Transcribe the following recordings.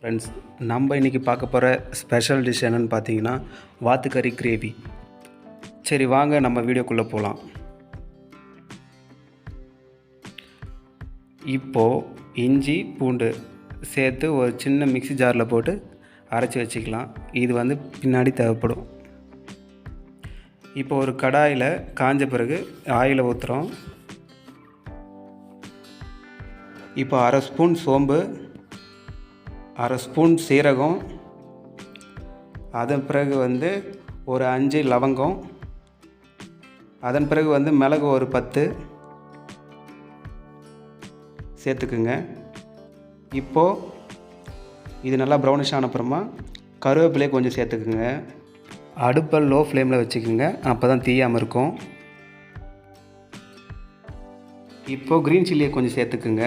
Friends, நம்ம இன்றைக்கி பார்க்க போகிற ஸ்பெஷல் டிஷ் என்னென்னு பார்த்தீங்கன்னா வாத்துக்கறி கிரேவி. சரி வாங்க நம்ம வீடியோக்குள்ளே போகலாம். இப்போது இஞ்சி பூண்டு சேர்த்து ஒரு சின்ன மிக்ஸி ஜாரில் போட்டு அரைச்சி வச்சுக்கலாம். இது பின்னாடி தேவைப்படும். இப்போ ஒரு கடாயில் காஞ்ச பிறகு ஆயிலை ஊற்றுறோம். இப்போ அரை ஸ்பூன் சோம்பு, அரை ஸ்பூன் சீரகம், அதன் பிறகு ஒரு 5 லவங்கம், அதன் பிறகு மிளகு ஒரு 10 சேர்த்துக்குங்க. இப்போது இது நல்லா ப்ரௌனிஷ் ஆன அப்புறமா கருவேப்பிலையை கொஞ்சம் சேர்த்துக்குங்க. அடுப்பை லோ ஃப்ளேமில் வச்சுக்கோங்க, அப்போ தான் தீயாமல் இருக்கும். இப்போது க்ரீன் சில்லியை கொஞ்சம் சேர்த்துக்குங்க.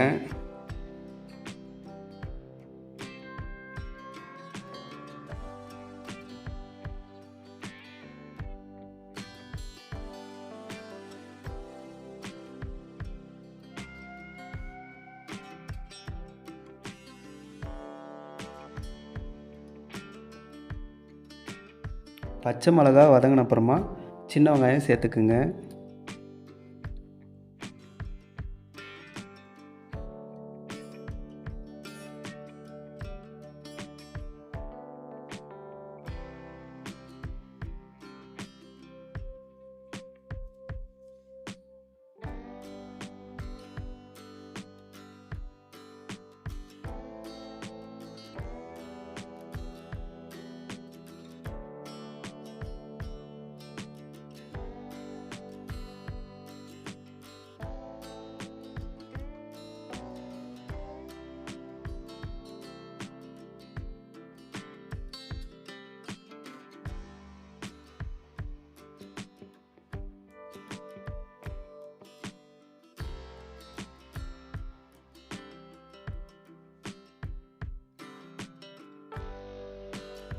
பச்சை மிளகா வதங்கின அப்புறமா சின்ன வெங்காயம் சேர்த்துக்குங்க.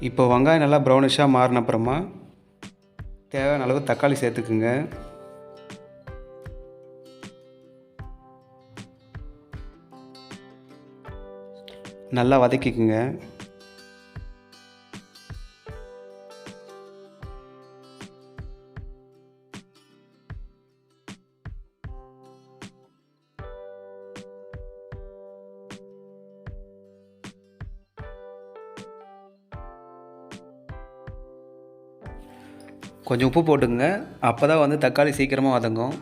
இப்போ வெங்காயம் நல்லா ப்ரௌனிஷாக மாறின அப்புறமா தேவையான அளவு தக்காளி சேர்த்துக்குங்க. நல்லா வதக்கிக்குங்க. கொஞ்சம் உப்பு போட்டுங்க, அப்போ தான் தக்காளி சீக்கிரமாக வதங்கும்.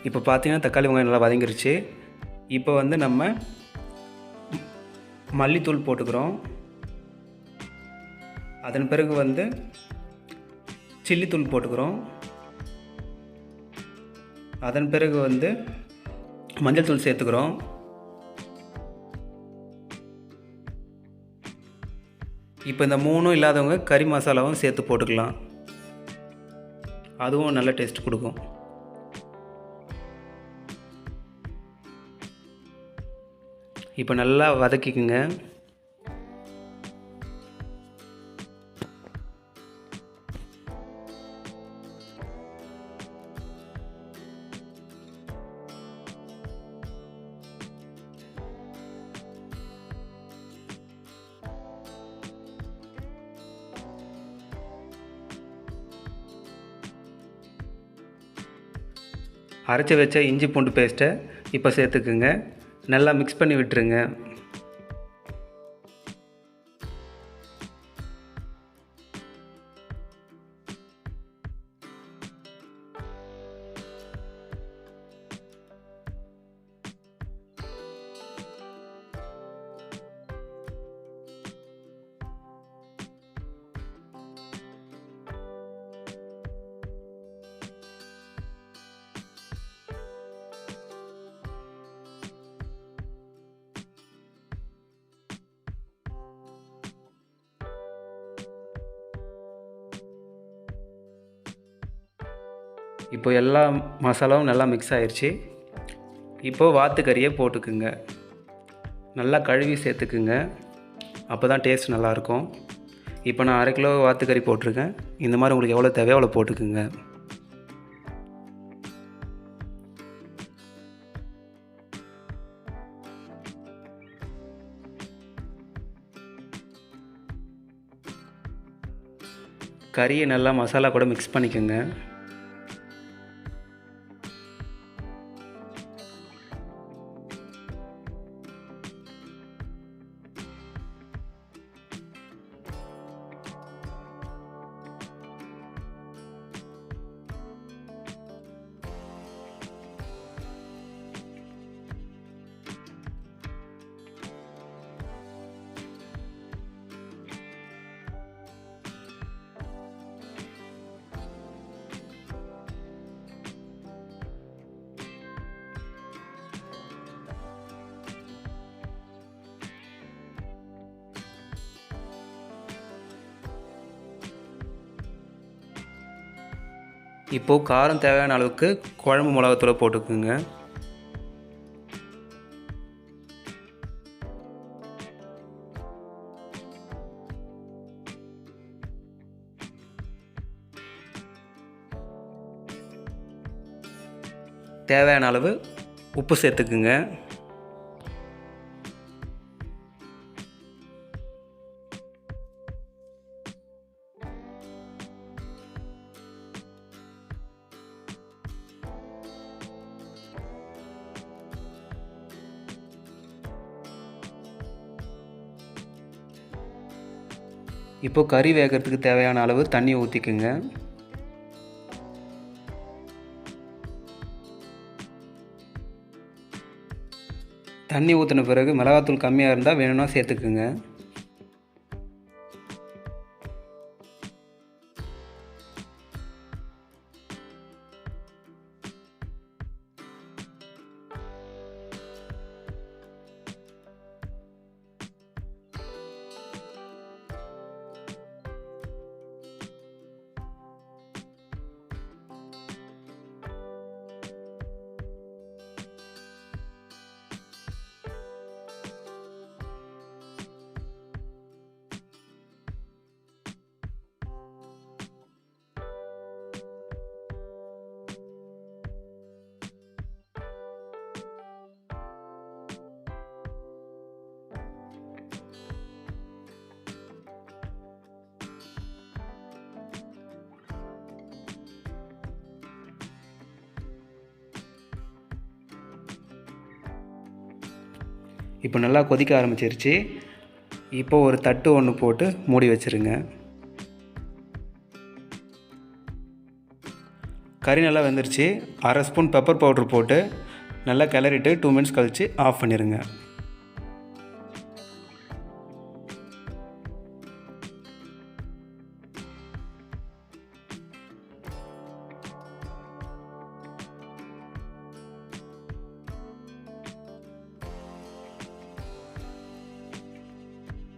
இப்போ பார்த்தீங்கன்னா தக்காளி வெங்காயம் நல்லா வதங்கிருச்சு. இப்போ நம்ம மல்லித்தூள் போட்டுக்கிறோம். அதன் பிறகு சில்லித்தூள் போட்டுக்கிறோம். அதன் பிறகு மஞ்சள் தூள் சேர்த்துக்கிறோம். இப்போ இந்த 3 இல்லாதவங்க கறி மசாலாவும் சேர்த்து போட்டுக்கலாம். அதுவும் நல்ல டேஸ்ட் கொடுக்கும். இப்போ நல்லா வதக்கிக்குங்க. அரைச்சி வச்ச இஞ்சி பூண்டு பேஸ்ட்டை இப்போ சேர்த்துக்குங்க. நல்லா மிக்ஸ் பண்ணி விட்டுருங்க. இப்போ எல்லா மசாலாவும் நல்லா மிக்ஸ் ஆயிடுச்சு. இப்போது வாத்துக்கறியை போட்டுக்குங்க. நல்லா கழுவி சேர்த்துக்குங்க. அப்போ தான் டேஸ்ட் நல்லாயிருக்கும். இப்போ நான் 1/2 கிலோ வாத்துக்கறி போட்டிருக்கேன். இந்த மாதிரி உங்களுக்கு எவ்வளோ தேவையோ அவ்வளோ போட்டுக்குங்க. கறியை நல்லா மசாலா கூட மிக்ஸ் பண்ணிக்கோங்க. இப்போது காரம் தேவையான அளவுக்கு குழம்பு மிளகாத்தூளை போட்டுக்குங்க. தேவையான அளவு உப்பு சேர்த்துக்குங்க. இப்போது கறி வேகிறதுக்கு தேவையான அளவு தண்ணி ஊற்றிக்குங்க. தண்ணி ஊற்றின பிறகு மிளகாத்தூள் கம்மியாக இருந்தால் வேணும்னா சேர்த்துக்குங்க. இப்போ நல்லா கொதிக்க ஆரம்பிச்சிருச்சு. இப்போ ஒரு தட்டு ஒன்று போட்டு மூடி வச்சுருங்க. கறி நல்லா வெந்துருச்சு. 1/2 ஸ்பூன் பெப்பர் பவுட்ரு போட்டு நல்லா கிளறிட்டு 2 மினிட்ஸ் கழித்து ஆஃப் பண்ணிடுங்க.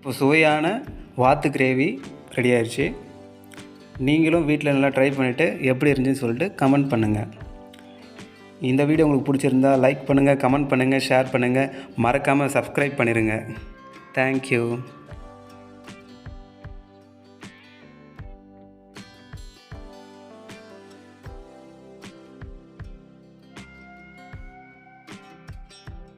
இப்போ சுவையான வாத்து கிரேவி ரெடி ஆயிடுச்சு. நீங்களும் வீட்டில் நல்லா ட்ரை பண்ணிவிட்டு எப்படி இருந்துச்சுன்னு சொல்லிட்டு கமெண்ட் பண்ணுங்கள். இந்த வீடியோ உங்களுக்கு பிடிச்சிருந்தா லைக் பண்ணுங்கள், கமெண்ட் பண்ணுங்கள், ஷேர் பண்ணுங்கள். மறக்காமல் சப்ஸ்கிரைப் பண்ணிடுங்க. தேங்க்யூ.